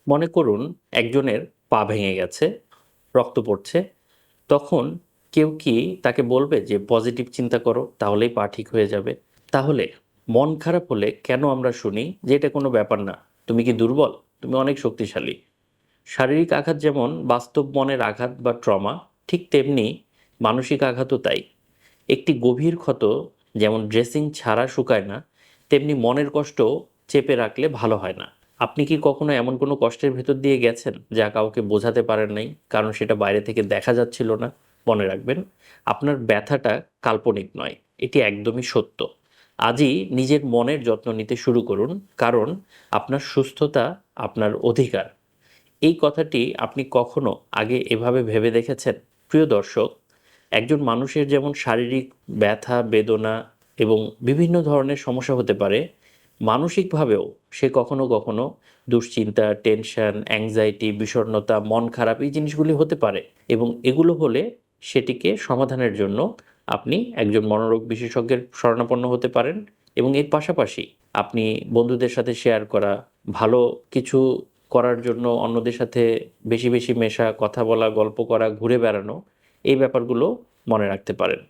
মনে করুন একজনের পা ভেঙে গেছে, রক্ত পড়ছে। তখন কেউ কি তাকে বলবে যে পজিটিভ চিন্তা করো তাহলেই পা ঠিক হয়ে যাবে? তাহলে মন খারাপ হলে কেন আমরা শুনি যে এটা কোনো ব্যাপার না, তুমি কি দুর্বল, তুমি অনেক শক্তিশালী? শারীরিক আঘাত যেমন বাস্তব মনের আঘাত বা ট্রমা, ঠিক তেমনি মানসিক আঘাতও তাই। একটি গভীর ক্ষত যেমন ড্রেসিং ছাড়া শুকায় না, তেমনি মনের কষ্ট চেপে রাখলে ভালো হয় না। আপনি কি কখনো এমন কোনো কষ্টের ভেতর দিয়ে গেছেন যা কাউকে বোঝাতে পারেন নাই, কারণ সেটা বাইরে থেকে দেখা যাচ্ছিল না? মনে রাখবেন, আপনার ব্যথাটা কাল্পনিক নয়, এটি একদমই সত্য। আজই নিজের মনের যত্ন নিতে শুরু করুন, কারণ আপনার সুস্থতা আপনার অধিকার। এই কথাটি আপনি কখনো আগে এভাবে ভেবে দেখেছেন? প্রিয় দর্শক, একজন মানুষের যেমন শারীরিক ব্যথা, বেদনা এবং বিভিন্ন ধরনের সমস্যা হতে পারে, মানসিকভাবেও সে কখনো কখনো দুশ্চিন্তা, টেনশন, অ্যাংজাইটি, বিষণ্ণতা, মন খারাপ এই জিনিসগুলি হতে পারে। এবং এগুলো হলে সেটিকে সমাধানের জন্য আপনি একজন মনোরোগ বিশেষজ্ঞের শরণাপন্ন হতে পারেন। এবং এর পাশাপাশি আপনি বন্ধুদের সাথে শেয়ার করা, ভালো কিছু করার জন্য অন্যদের সাথে বেশি বেশি মেশা, কথা বলা, গল্প করা, ঘুরে বেড়ানো, এই ব্যাপারগুলো মনে রাখতে পারেন।